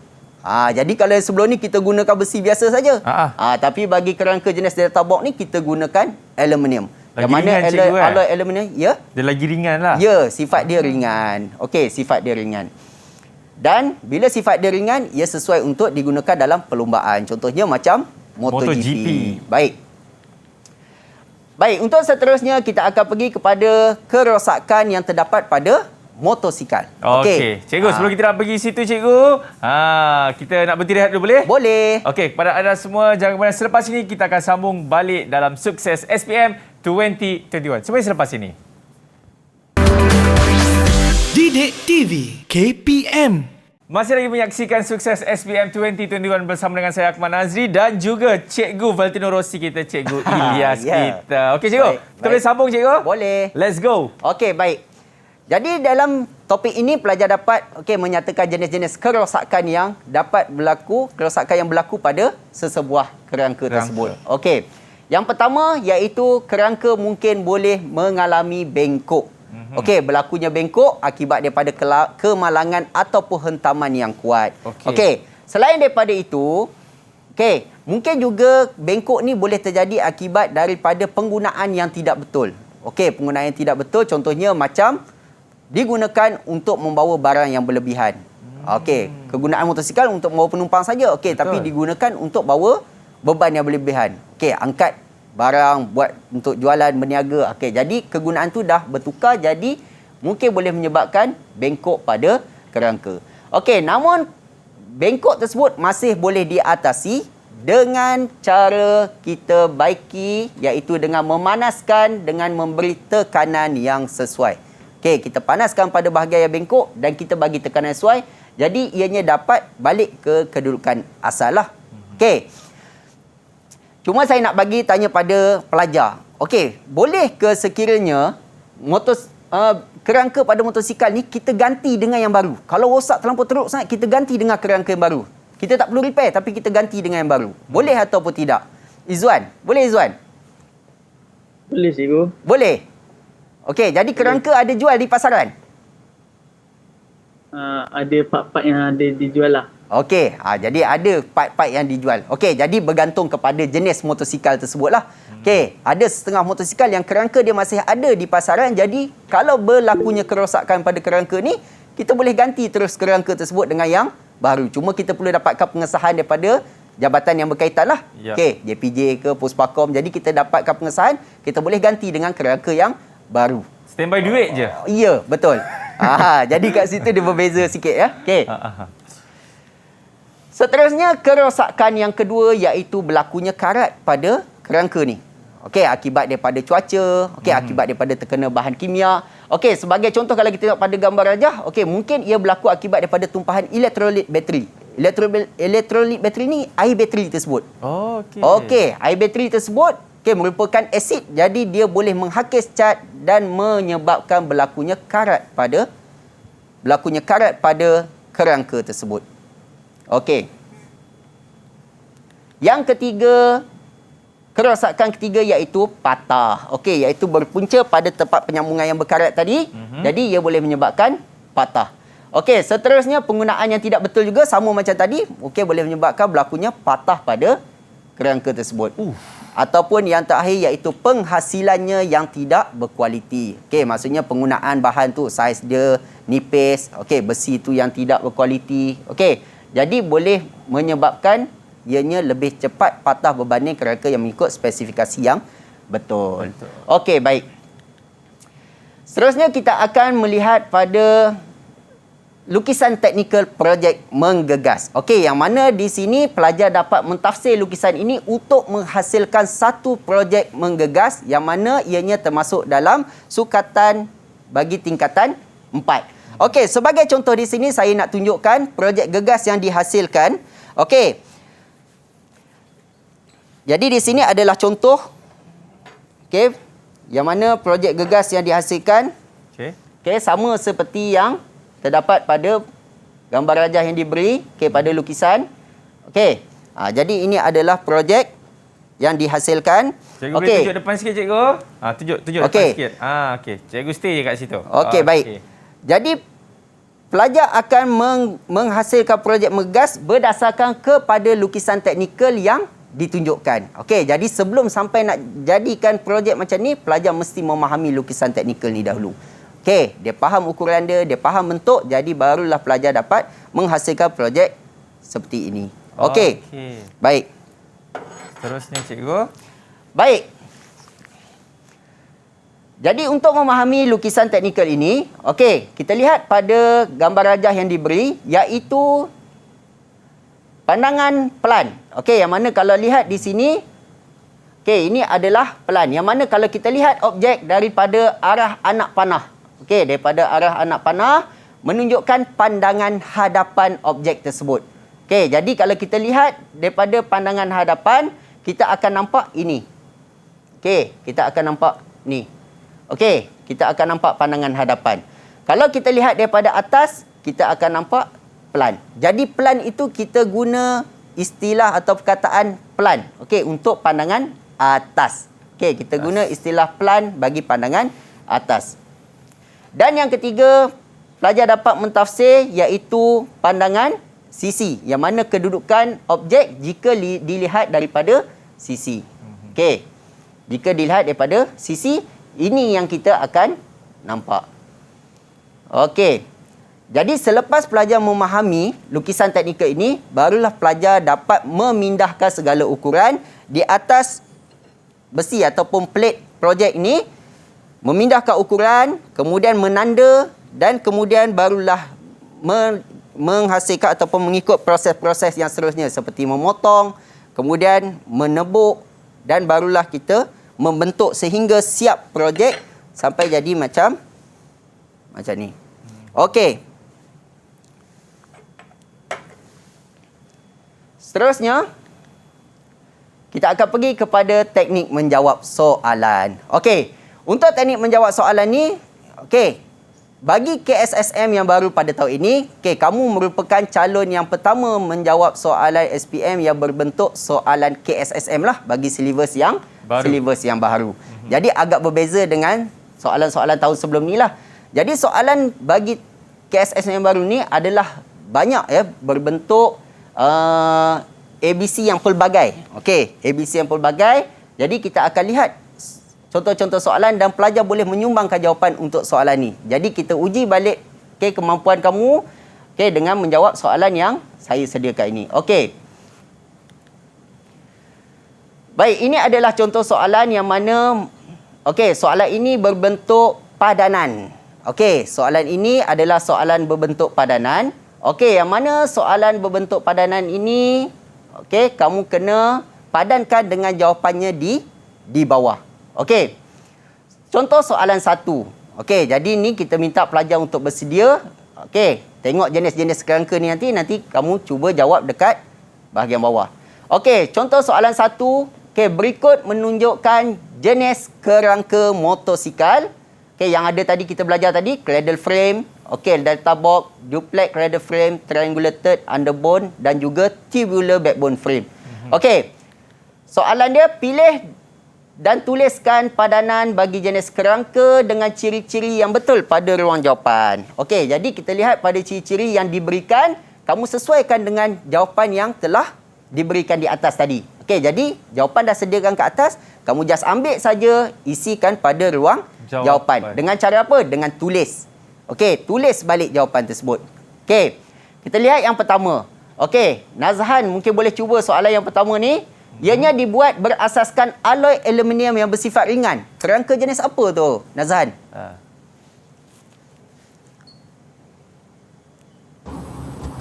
S3: Jadi kalau yang sebelum ni kita gunakan besi biasa saja. Tapi bagi kerangka jenis delta box ni kita gunakan aluminium. Yang mana alloy aluminium dia lagi ringan lah. Ya, sifat dia ringan. Okey, sifat dia ringan. Dan bila sifat dia ringan, ia sesuai untuk digunakan dalam perlombaan. Contohnya macam MotoGP. Baik, untuk seterusnya kita akan pergi kepada kerosakan yang terdapat pada motosikal.
S2: Okey. Cikgu, sebelum kita nak pergi situ, cikgu, kita nak berhenti rehat dulu boleh?
S3: Boleh.
S2: Okey, kepada anda semua, jangan kemana. Selepas ini kita akan sambung balik dalam Sukses SPM 2021. Semuanya selepas ini.
S1: Didik TV KPM.
S2: Masih lagi menyaksikan Sukses SPM 2021 bersama dengan saya Akmal Nazri dan juga Cikgu Valentino Rossi kita, Cikgu Ilyas kita. Okey, Cikgu. Kita boleh sambung, Cikgu?
S3: Boleh.
S2: Let's go.
S3: Okey, baik. Jadi dalam topik ini pelajar dapat menyatakan jenis-jenis kerosakan yang dapat berlaku, kerosakan yang berlaku pada sesebuah kerangka tersebut. Okey. Yang pertama iaitu kerangka mungkin boleh mengalami bengkok. Okey, berlakunya bengkok akibat daripada kemalangan ataupun hentaman yang kuat. Okey. Selain daripada itu, mungkin juga bengkok ni boleh terjadi akibat daripada penggunaan yang tidak betul. Okey, penggunaan yang tidak betul contohnya macam digunakan untuk membawa barang yang berlebihan. Okey, kegunaan motosikal untuk membawa penumpang saja. Okey, tapi digunakan untuk bawa beban yang berlebihan. Okey, angkat barang buat untuk jualan berniaga. Okey, jadi kegunaan tu dah bertukar, jadi mungkin boleh menyebabkan bengkok pada kerangka. Okey, namun bengkok tersebut masih boleh diatasi dengan cara kita baiki, iaitu dengan memanaskan dengan memberi tekanan yang sesuai. Okey, kita panaskan pada bahagian yang bengkok dan kita bagi tekanan sesuai, jadi ianya dapat balik ke kedudukan asal lah. Okey. Cuma saya nak bagi tanya pada pelajar. Okey, boleh ke sekiranya kerangka pada motosikal ni kita ganti dengan yang baru? Kalau rosak terlampau teruk sangat, kita ganti dengan kerangka yang baru. Kita tak perlu repair tapi kita ganti dengan yang baru. Boleh ataupun tidak? Izzuan, boleh Izzuan?
S6: Boleh, cikgu.
S3: Boleh. Okey, jadi kerangka ada jual di pasaran?
S6: Ada part-part yang ada dijual lah.
S3: Okey, jadi ada part-part yang dijual. Okey, jadi bergantung kepada jenis motosikal tersebut lah. Okey, ada setengah motosikal yang kerangka dia masih ada di pasaran. Jadi, kalau berlakunya kerosakan pada kerangka ni, kita boleh ganti terus kerangka tersebut dengan yang baru. Cuma kita perlu dapatkan pengesahan daripada jabatan yang berkaitan lah. Okey, JPJ ke, Puspakom. Jadi, kita dapatkan pengesahan, kita boleh ganti dengan kerangka yang baru.
S2: Standby duit je?
S3: Ya, betul. Jadi kat situ dia berbeza sikit ya. Okey. Seterusnya, kerosakan yang kedua iaitu berlakunya karat pada kerangka ni. Okey, akibat daripada cuaca, akibat daripada terkena bahan kimia. Okey, sebagai contoh kalau kita tengok pada gambar rajah, okey, mungkin ia berlaku akibat daripada tumpahan elektrolit bateri. Elektrolit bateri ni air bateri tersebut. Okey, air bateri tersebut merupakan asid, jadi dia boleh menghakis cat dan menyebabkan berlakunya karat pada kerangka tersebut. Okey. Yang ketiga, kerosakan ketiga iaitu patah. Okey, iaitu berpunca pada tempat penyambungan yang berkarat tadi. Jadi ia boleh menyebabkan patah. Okey, seterusnya penggunaan yang tidak betul juga sama macam tadi, boleh menyebabkan berlakunya patah pada kerangka tersebut. Ataupun yang terakhir iaitu penghasilannya yang tidak berkualiti. Okey, maksudnya penggunaan bahan tu saiz dia nipis, besi tu yang tidak berkualiti. Okey. Jadi boleh menyebabkan ianya lebih cepat patah berbanding kerangka yang mengikut spesifikasi yang betul. Okey, baik. Seterusnya kita akan melihat pada lukisan teknikal projek menggegas. Okey, yang mana di sini pelajar dapat mentafsir lukisan ini untuk menghasilkan satu projek menggegas yang mana ianya termasuk dalam sukatan bagi tingkatan 4. Okey, sebagai contoh di sini saya nak tunjukkan projek gegas yang dihasilkan. Okey. Jadi di sini adalah contoh. Okey, yang mana projek gegas yang dihasilkan. Okey, sama seperti yang terdapat pada gambar rajah yang diberi pada lukisan. Okey. Jadi ini adalah projek yang dihasilkan.
S2: Cikgu boleh tunjuk depan sikit, cikgu? Tunjuk depan sikit. Okey. Cikgu stay je kat situ.
S3: Okey, baik. Jadi pelajar akan menghasilkan projek menggegas berdasarkan kepada lukisan teknikal yang ditunjukkan. Okey, jadi sebelum sampai nak jadikan projek macam ni, pelajar mesti memahami lukisan teknikal ni dahulu. Okey, dia faham ukuran dia faham bentuk, jadi barulah pelajar dapat menghasilkan projek seperti ini. Okey. Baik.
S2: Seterusnya cikgu.
S3: Baik. Jadi untuk memahami lukisan teknikal ini, okey, kita lihat pada gambar rajah yang diberi, iaitu pandangan pelan. Okey, yang mana kalau lihat di sini, okey, ini adalah pelan. Yang mana kalau kita lihat objek daripada arah anak panah. Okey, daripada arah anak panah menunjukkan pandangan hadapan objek tersebut. Okey, jadi kalau kita lihat daripada pandangan hadapan, kita akan nampak ini. Okey, kita akan nampak ni. Okey, kita akan nampak pandangan hadapan. Kalau kita lihat daripada atas, kita akan nampak pelan. Jadi pelan itu kita guna istilah atau perkataan pelan. Okey, untuk pandangan atas. Okey, kita guna istilah pelan bagi pandangan atas. Dan yang ketiga, pelajar dapat mentafsir iaitu pandangan sisi, yang mana kedudukan objek jika dilihat daripada sisi. Okey. Jika dilihat daripada sisi, ini yang kita akan nampak. Okey. Jadi selepas pelajar memahami lukisan teknikal ini, barulah pelajar dapat memindahkan segala ukuran di atas besi ataupun plate projek ini, memindahkan ukuran, kemudian menanda dan kemudian barulah menghasilkan ataupun mengikut proses-proses yang seterusnya seperti memotong, kemudian menebuk dan barulah kita membentuk sehingga siap projek sampai jadi macam ni. Okey. Seterusnya, kita akan pergi kepada teknik menjawab soalan. Okey, untuk teknik menjawab soalan ni, okey, bagi KSSM yang baru pada tahun ini, okey, kamu merupakan calon yang pertama menjawab soalan SPM yang berbentuk soalan KSSM lah bagi silibus yang baru. Jadi agak berbeza dengan soalan-soalan tahun sebelum ni lah. Jadi soalan bagi KSSM yang baru ni adalah banyak berbentuk ABC yang pelbagai. Okey, ABC yang pelbagai. Jadi kita akan lihat contoh-contoh soalan dan pelajar boleh menyumbangkan jawapan untuk soalan ni. Jadi kita uji balik kemampuan kamu dengan menjawab soalan yang saya sediakan ini. Okey. Baik, ini adalah contoh soalan yang mana soalan ini berbentuk padanan. Okey, soalan ini adalah soalan berbentuk padanan. Okey, yang mana soalan berbentuk padanan ini kamu kena padankan dengan jawapannya di bawah. Okey. Contoh soalan 1. Okey, jadi ni kita minta pelajar untuk bersedia. Okey, tengok jenis-jenis kerangka ni nanti kamu cuba jawab dekat bahagian bawah. Okey, contoh soalan 1. Okey, berikut menunjukkan jenis kerangka motosikal. Okey, yang ada tadi kita belajar tadi, cradle frame, delta box, duplex cradle frame, triangulated underbone dan juga tubular backbone frame. Okey. Soalan dia, pilih dan tuliskan padanan bagi jenis kerangka dengan ciri-ciri yang betul pada ruang jawapan. Okey, jadi kita lihat pada ciri-ciri yang diberikan, kamu sesuaikan dengan jawapan yang telah diberikan di atas tadi. Okey, jadi jawapan dah sediakan ke atas, kamu just ambil saja, isikan pada ruang jawapan. Dengan cara apa? Dengan tulis. Okey, tulis balik jawapan tersebut. Okey, kita lihat yang pertama. Okey, Nazhan mungkin boleh cuba soalan yang pertama ni. Ianya dibuat berasaskan alloy aluminium yang bersifat ringan. Kerangka jenis apa tu, Nazhan?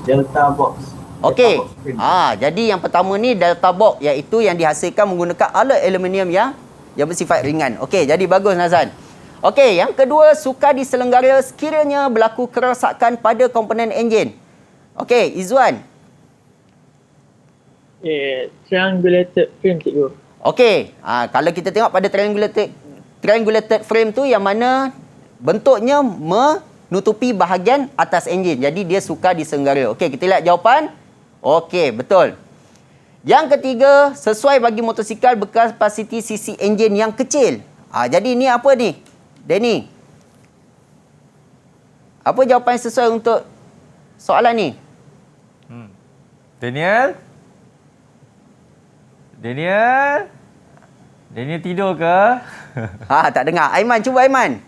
S4: Delta box.
S3: Okey. Jadi yang pertama ni delta box, iaitu yang dihasilkan menggunakan alloy aluminium yang bersifat ringan. Okey, jadi bagus Nazhan. Okey, yang kedua, sukar diselenggara sekiranya berlaku kerosakan pada komponen enjin. Okey, Izwan.
S6: Triangulated frame, cikgu.
S3: Okey, kalau kita tengok pada triangulated frame tu yang mana bentuknya menutupi bahagian atas enjin. Jadi dia sukar diselenggara. Okey, kita lihat jawapan. Okey, betul. Yang ketiga, sesuai bagi motosikal berkapasiti sisi enjin yang kecil. Jadi ni apa ni? Danny. Apa jawapan yang sesuai untuk soalan ni?
S2: Daniel tidur ke?
S3: Tak dengar. Aiman, cuba Aiman.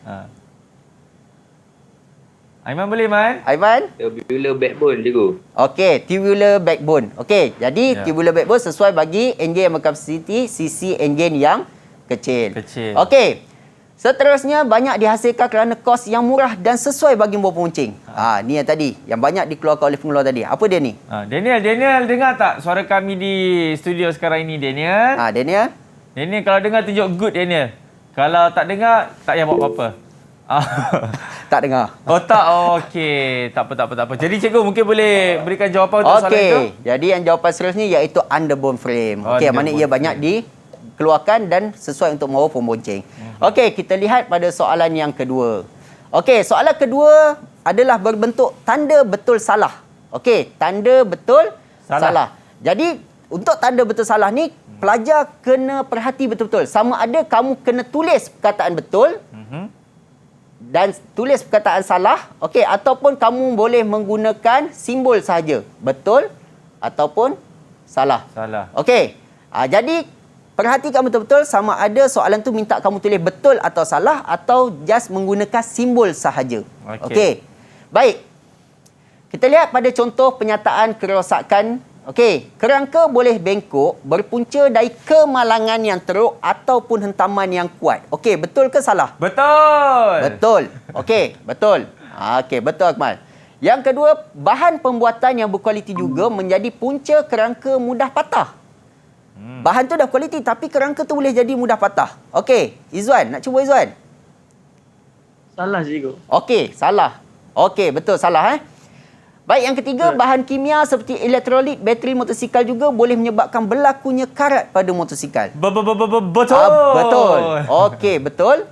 S2: Aiman boleh, Man?
S3: Aiman?
S7: Tubular backbone, cikgu.
S3: Okey, tubular backbone. Okey, jadi tubular backbone sesuai bagi enjin yang berkapasiti sisi enjin yang kecil. Okey. Seterusnya banyak dihasilkan kerana kos yang murah dan sesuai bagi membawa pemuncing. Ni yang tadi, yang banyak dikeluarkan oleh pengeluar tadi. Apa dia ni?
S2: Daniel dengar tak suara kami di studio sekarang ini, Daniel?
S3: Daniel?
S2: Daniel kalau dengar tunjuk good, Daniel. Kalau tak dengar, tak payah buat apa-apa.
S3: Tak dengar.
S2: Oh tak, okey. Tak apa. Jadi cikgu mungkin boleh berikan jawapan untuk soalan itu?
S3: Jadi yang jawapan seterusnya iaitu underbone frame. Okey, mana ia banyak dikeluarkan dan sesuai untuk membawa pembonceng. Okey, kita lihat pada soalan yang kedua. Okey, soalan kedua adalah berbentuk tanda betul salah. Okey, tanda betul salah. Jadi untuk tanda betul salah ni pelajar kena perhati betul-betul. Sama ada kamu kena tulis perkataan betul dan tulis perkataan salah, okey, ataupun kamu boleh menggunakan simbol sahaja, betul ataupun salah. Okey. Jadi perhatikan betul-betul sama ada soalan tu minta kamu tulis betul atau salah atau just menggunakan simbol sahaja. Okey. Baik. Kita lihat pada contoh penyataan kerosakan. Okey, kerangka boleh bengkok berpunca dari kemalangan yang teruk ataupun hentaman yang kuat. Okey, betul ke salah? Betul. Okey, betul. Okey, betul Akmal. Yang kedua, bahan pembuatan yang berkualiti juga menjadi punca kerangka mudah patah. Bahan tu dah kualiti tapi kerangka tu boleh jadi mudah patah. Okey, Izwan, nak cuba Izwan?
S6: Salah, cikgu.
S3: Okey, salah. Okey, betul salah Baik, yang ketiga, bahan kimia seperti elektrolit, bateri motosikal juga boleh menyebabkan berlakunya karat pada motosikal.
S2: Betul.
S3: Betul. Okey, betul.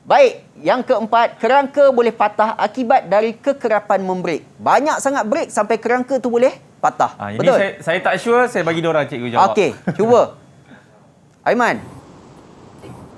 S3: Baik, yang keempat, kerangka boleh patah akibat dari kekerapan membrek. Banyak sangat brek sampai kerangka tu boleh patah. Betul?
S2: Ini saya tak sure, saya bagi diorang cikgu jawab.
S3: Okey, cuba. Aiman.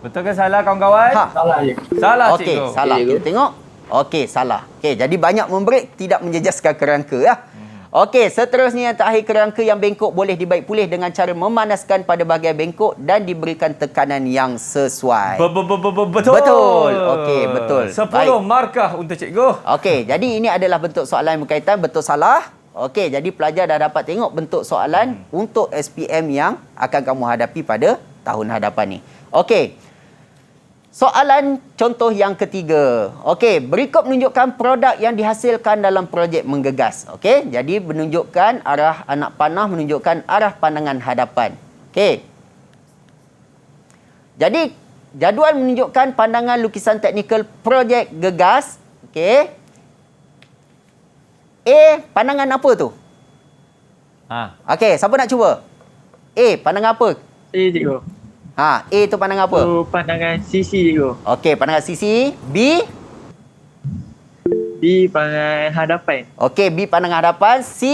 S2: Betul ke salah kawan-kawan?
S4: Salah je.
S2: Salah cikgu.
S3: Okey, salah. Kita tengok. Okey, salah. Okey, jadi banyak membrek tidak menjejaskan kerangka Okey, seterusnya yang terakhir, kerangka yang bengkok boleh dibaik pulih dengan cara memanaskan pada bahagian bengkok dan diberikan tekanan yang sesuai.
S2: Betul.
S3: Betul. Okey, betul.
S2: 10
S3: Baik.
S2: markah untuk cikgu.
S3: Okey, jadi ini adalah bentuk soalan yang berkaitan betul salah. Okey, jadi pelajar dah dapat tengok bentuk soalan untuk SPM yang akan kamu hadapi pada tahun hadapan ni. Okey. Soalan contoh yang ketiga. Okey, berikut menunjukkan produk yang dihasilkan dalam projek menggegas. Okey, jadi menunjukkan arah anak panah, menunjukkan arah pandangan hadapan. Okey. Jadi, jadual menunjukkan pandangan lukisan teknikal projek gegas. Okey. Pandangan apa tu? Okey, siapa nak cuba? Pandangan apa?
S6: Saya, cikgu.
S3: A tu pandangan apa?
S6: Tu pandangan sisi, cikgu.
S3: Okey, pandangan sisi. B
S6: pandangan hadapan.
S3: Okey, B pandangan hadapan. C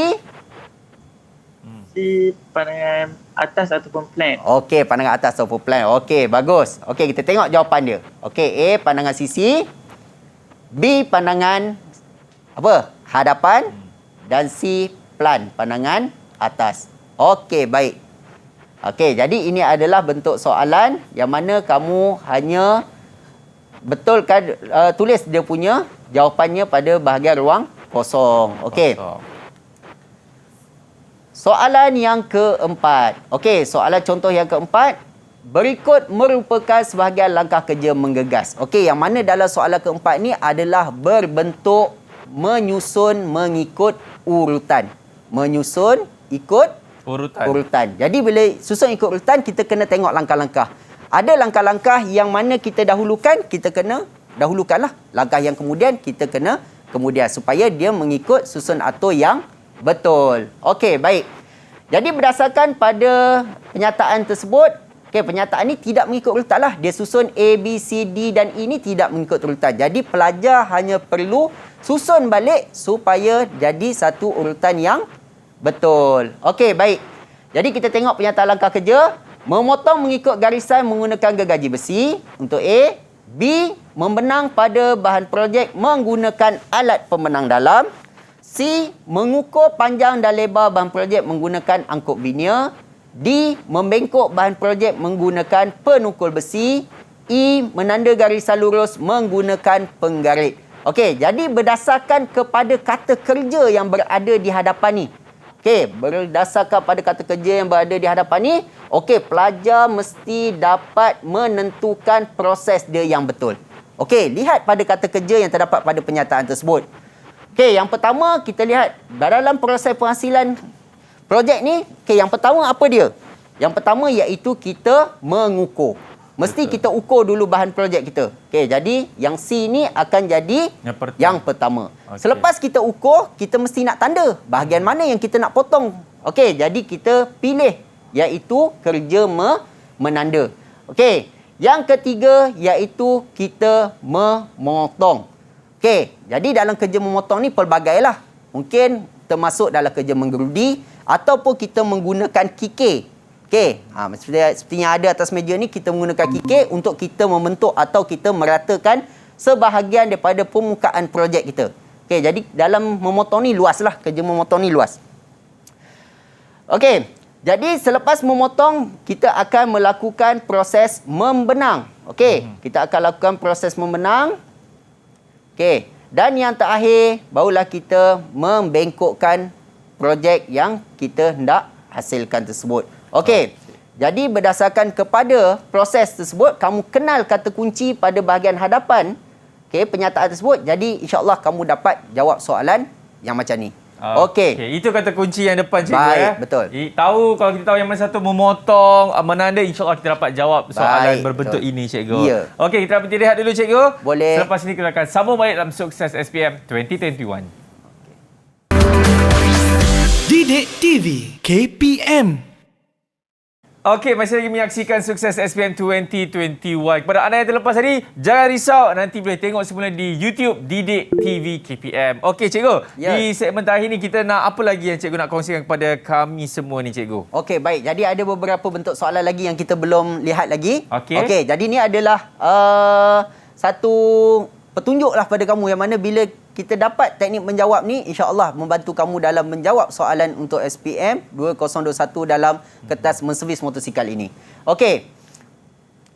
S6: pandangan atas ataupun plan.
S3: Okey, pandangan atas ataupun plan. Okey, bagus. Okey, kita tengok jawapan dia. Okey, A pandangan sisi, B pandangan apa? Hadapan, dan C plan, pandangan atas. Okey, baik. Okey, jadi ini adalah bentuk soalan yang mana kamu hanya betulkan, tulis dia punya jawapannya pada bahagian ruang kosong. Okey. Soalan yang keempat. Okey, soalan contoh yang keempat. Berikut merupakan sebahagian langkah kerja menggegas. Okey, yang mana dalam soalan keempat ni adalah berbentuk menyusun mengikut urutan. Menyusun ikut urutan. Jadi bila susun ikut urutan, kita kena tengok langkah-langkah. Ada langkah-langkah yang mana kita dahulukan, kita kena dahulukanlah. Langkah yang kemudian, kita kena kemudian. Supaya dia mengikut susun atur yang betul. Okey, baik. Jadi berdasarkan pada penyataan tersebut, penyataan ni tidak mengikut urutan lah. Dia susun A, B, C, D dan E ni tidak mengikut urutan. Jadi pelajar hanya perlu susun balik supaya jadi satu urutan yang betul. Okey, baik. Jadi kita tengok penyataan langkah kerja. Memotong mengikut garisan menggunakan gergaji besi untuk A. B. Membenang pada bahan projek menggunakan alat pembenang dalam. C. Mengukur panjang dan lebar bahan projek menggunakan angkut linear. D. Membengkok bahan projek menggunakan penukul besi. E. Menanda garisan lurus menggunakan penggarit. Okey, jadi berdasarkan kepada kata kerja yang berada di hadapan ni. Okey, berdasarkan pada kata kerja yang berada di hadapan ni, okey, pelajar mesti dapat menentukan proses dia yang betul. Okey, lihat pada kata kerja yang terdapat pada pernyataan tersebut. Okey, yang pertama kita lihat dalam proses penghasilan projek ni, okey, yang pertama apa dia? Yang pertama iaitu kita mengukur. Mesti kita ukur dulu bahan projek kita. Okey, jadi yang C ni akan jadi yang pertama. Okay. Selepas kita ukur, kita mesti nak tanda bahagian mana yang kita nak potong. Okey, jadi kita pilih iaitu kerja menanda. Okey, yang ketiga iaitu kita memotong. Okey, jadi dalam kerja memotong ni pelbagailah. Mungkin termasuk dalam kerja menggerudi ataupun kita menggunakan kikir. Okey, seperti yang ada atas meja ni, kita menggunakan kikir untuk kita membentuk atau kita meratakan sebahagian daripada permukaan projek kita. Okey, jadi dalam memotong ni luaslah, kerja memotong ni luas. Okey, jadi selepas memotong, kita akan melakukan proses membenang. Okey, kita akan lakukan proses membenang. Okey, dan yang terakhir, barulah kita membengkokkan projek yang kita hendak hasilkan tersebut. Okey, jadi berdasarkan kepada proses tersebut, kamu kenal kata kunci pada bahagian hadapan, okey, pernyataan tersebut. Jadi insya-Allah kamu dapat jawab soalan yang macam ni. Okey.
S2: Itu kata kunci yang depan, cikgu.
S3: Baik, betul.
S2: Tahu, kalau kita tahu yang mana satu memotong, menanda, insya-Allah kita dapat jawab soalan berbentuk
S3: betul.
S2: ini, cikgu.
S3: Ya.
S2: Okey, kita berhenti rehat dulu, cikgu.
S3: Boleh.
S2: Selepas ini kita akan sambung balik dalam Sukses SPM 2021.
S1: Didik TV KPM.
S2: Okey, masih lagi menyaksikan Sukses SPM 2021. Kepada anda yang terlepas tadi, jangan risau. Nanti boleh tengok semula di YouTube Didik TV KPM. Okey, cikgu.
S3: Ya.
S2: Di segmen terakhir ni, kita nak apa lagi yang cikgu nak kongsikan kepada kami semua ni, cikgu?
S3: Okey, baik. Jadi ada beberapa bentuk soalan lagi yang kita belum lihat lagi.
S2: Okey.
S3: Jadi ni adalah satu petunjuk lah pada kamu yang mana bila kita dapat teknik menjawab ni, insya-Allah membantu kamu dalam menjawab soalan untuk SPM 2021 dalam kertas menservis motosikal ini. Okey.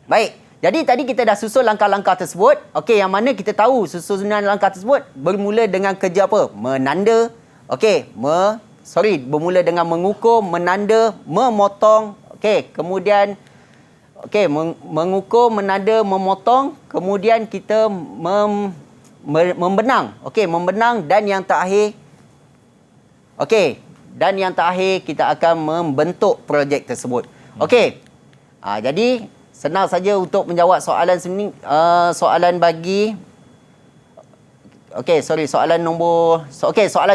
S3: Baik. Jadi tadi kita dah susun langkah-langkah tersebut. Okey, yang mana kita tahu susunan langkah tersebut bermula dengan kerja apa? Menanda. Okey, bermula dengan mengukur, menanda, memotong. Okey, kemudian mengukur, menanda, memotong, kemudian kita membenang. Okey, membenang dan yang terakhir kita akan membentuk projek tersebut. Okey. Jadi senang saja untuk menjawab soalan sini, soalan bagi soalan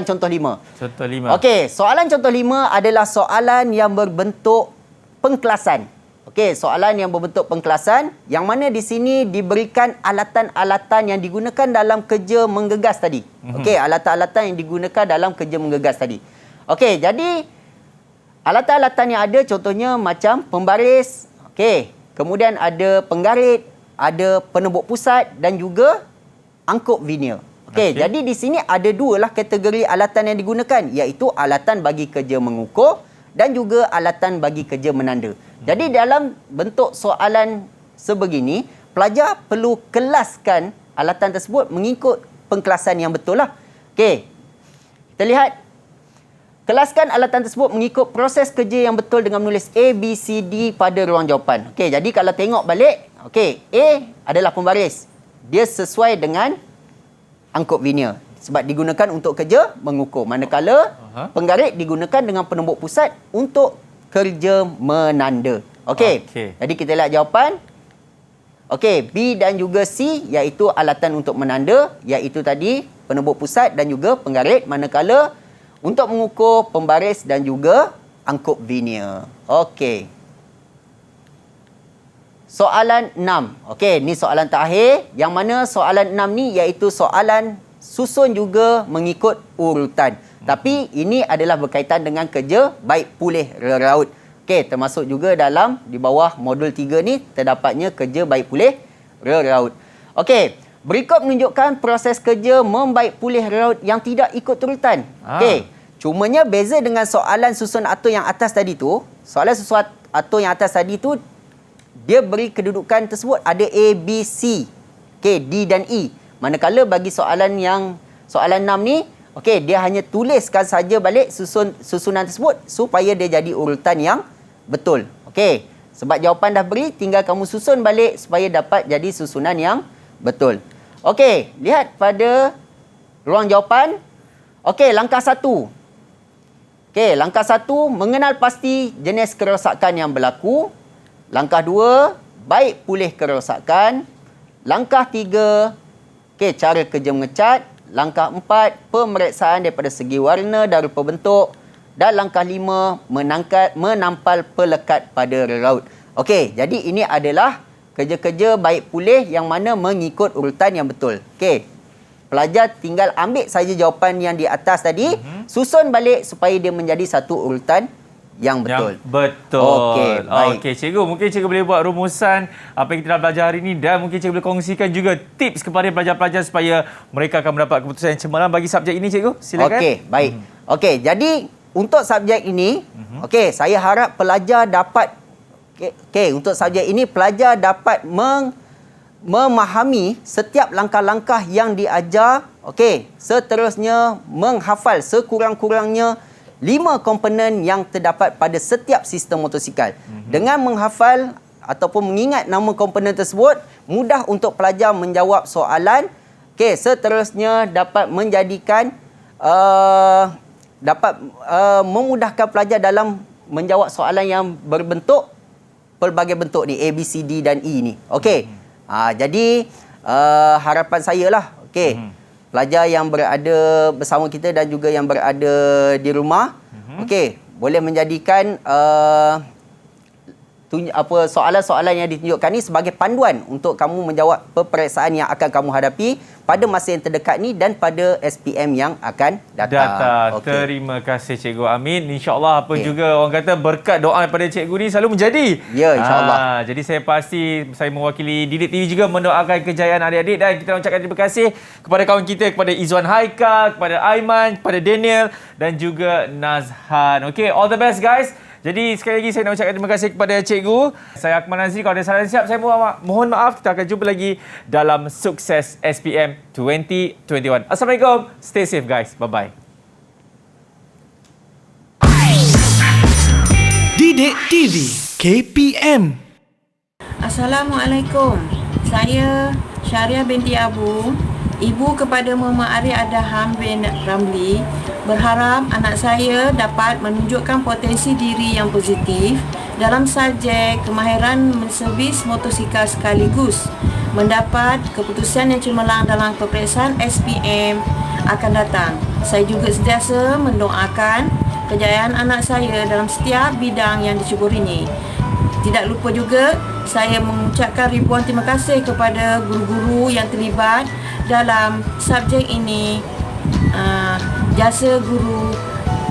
S3: contoh 5.
S2: Contoh 5.
S3: Okey, soalan contoh 5 adalah soalan yang berbentuk pengkelasan. Okey, soalan yang berbentuk pengkelasan yang mana di sini diberikan alatan-alatan yang digunakan dalam kerja menggegas tadi. Okey, alatan-alatan yang digunakan dalam kerja menggegas tadi. Okey, jadi alatan-alatan yang ada contohnya macam pembaris, okey, kemudian ada penggarit, ada penembuk pusat dan juga angkut vinyl. Okey, jadi di sini ada dua lah kategori alatan yang digunakan, iaitu alatan bagi kerja mengukur dan juga alatan bagi kerja menanda. Jadi dalam bentuk soalan sebegini, pelajar perlu kelaskan alatan tersebut mengikut pengkelasan yang betul lah. Okey, kita lihat. Kelaskan alatan tersebut mengikut proses kerja yang betul dengan menulis A, B, C, D pada ruang jawapan. Okey, jadi kalau tengok balik, okey, A adalah pembaris. Dia sesuai dengan angkut vinyl sebab digunakan untuk kerja mengukur. Manakala penggarit digunakan dengan penembuk pusat untuk kerja menanda. Okey. Jadi kita lihat jawapan. Okey, B dan juga C iaitu alatan untuk menanda, iaitu tadi penembuk pusat dan juga penggarit, manakala untuk mengukur pembaris dan juga angkut vinyl. Okey. Soalan 6. Okey, ni soalan terakhir yang mana soalan 6 ni iaitu soalan susun juga mengikut urutan. Tapi ini adalah berkaitan dengan kerja baik pulih reraut. Okey, termasuk juga dalam di bawah modul 3 ni terdapatnya kerja baik pulih reraut. Okey, berikut menunjukkan proses kerja membaik pulih reraut yang tidak ikut urutan. Okey, cumanya beza dengan soalan susun atur yang atas tadi tu. Soalan susun atur yang atas tadi tu dia beri kedudukan tersebut ada A, B, C, okey, D dan E. Manakala bagi soalan 6 ni, okey, dia hanya tuliskan saja balik susunan tersebut supaya dia jadi urutan yang betul. Okey, sebab jawapan dah beri, tinggal kamu susun balik supaya dapat jadi susunan yang betul. Okey, lihat pada ruang jawapan. Okey, langkah 1. Okey, langkah 1, mengenal pasti jenis kerosakan yang berlaku. Langkah 2, baik pulih kerosakan. Langkah 3, okey, cara kerja mengecat. Langkah 4, pemeriksaan daripada segi warna dan rupa bentuk. Dan langkah 5, menampal pelekat pada reraut. Okey, jadi ini adalah kerja-kerja baik pulih yang mana mengikut urutan yang betul. Okey, pelajar tinggal ambil saja jawapan yang di atas tadi, susun balik supaya dia menjadi satu urutan yang betul.
S2: Yang betul.
S3: Okey, baik.
S2: Okey, cikgu, mungkin cikgu boleh buat rumusan apa yang kita dah belajar hari ini dan mungkin cikgu boleh kongsikan juga tips kepada pelajar-pelajar supaya mereka akan mendapat keputusan yang cemerlang bagi subjek ini, cikgu. Silakan.
S3: Okey, baik. Okey, jadi untuk subjek ini, okey, saya harap pelajar dapat untuk subjek ini pelajar dapat memahami setiap langkah-langkah yang diajar. Okey, seterusnya menghafal sekurang-kurangnya 5 komponen yang terdapat pada setiap sistem motosikal. Dengan menghafal ataupun mengingat nama komponen tersebut, mudah untuk pelajar menjawab soalan. Okey, seterusnya dapat menjadikan memudahkan pelajar dalam menjawab soalan yang berbentuk pelbagai bentuk ni, A, B, C, D dan E ni. Okey. Jadi harapan saya lah, okey, pelajar yang berada bersama kita dan juga yang berada di rumah, okey, boleh menjadikan soalan-soalan yang ditunjukkan ni sebagai panduan untuk kamu menjawab peperiksaan yang akan kamu hadapi pada masa yang terdekat ni dan pada SPM yang akan datang.
S2: Okay. Terima kasih Cikgu Amin. InsyaAllah apa juga orang kata berkat doa daripada Cikgu ni selalu menjadi.
S3: Ya, insyaAllah.
S2: Jadi saya pasti saya mewakili Didik TV juga mendoakan kejayaan adik-adik dan kita ucapkan terima kasih kepada kawan kita, kepada Izwan Haikal, kepada Aiman, kepada Daniel dan juga Nazhan. Okay, all the best guys. Jadi sekali lagi saya nak ucapkan terima kasih kepada cikgu. Saya Akmal Nazri. Kalau ada salah silap saya mohon maaf. Kita akan jumpa lagi dalam Sukses SPM 2021. Assalamualaikum. Stay safe guys. Bye-bye.
S1: Didik TV KPM.
S11: Assalamualaikum. Saya Syariah binti Abu, ibu kepada Muhammad Arif Adham bin Ramli, berharap anak saya dapat menunjukkan potensi diri yang positif dalam subjek kemahiran menservis motosikal sekaligus mendapat keputusan yang cemerlang dalam peperiksaan SPM akan datang. Saya juga sentiasa mendoakan kejayaan anak saya dalam setiap bidang yang dicuburinya. Tidak lupa juga saya mengucapkan ribuan terima kasih kepada guru-guru yang terlibat dalam subjek ini. Jasa guru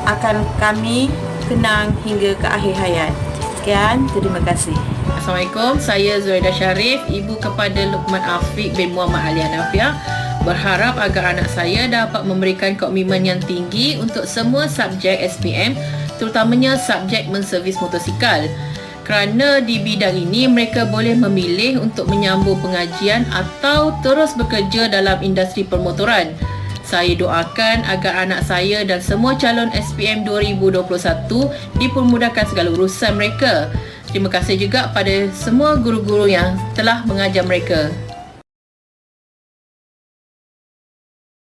S11: akan kami kenang hingga ke akhir hayat. Sekian, terima kasih.
S12: Assalamualaikum, saya Zuraida Sharif, ibu kepada Luqman Afiq bin Muhammad Ali Hanafiah, berharap agar anak saya dapat memberikan komitmen yang tinggi untuk semua subjek SPM, terutamanya subjek menservis motosikal. Kerana di bidang ini mereka boleh memilih untuk menyambung pengajian atau terus bekerja dalam industri permotoran. Saya doakan agar anak saya dan semua calon SPM 2021 dipermudahkan segala urusan mereka. Terima kasih juga pada semua guru-guru yang telah mengajar mereka.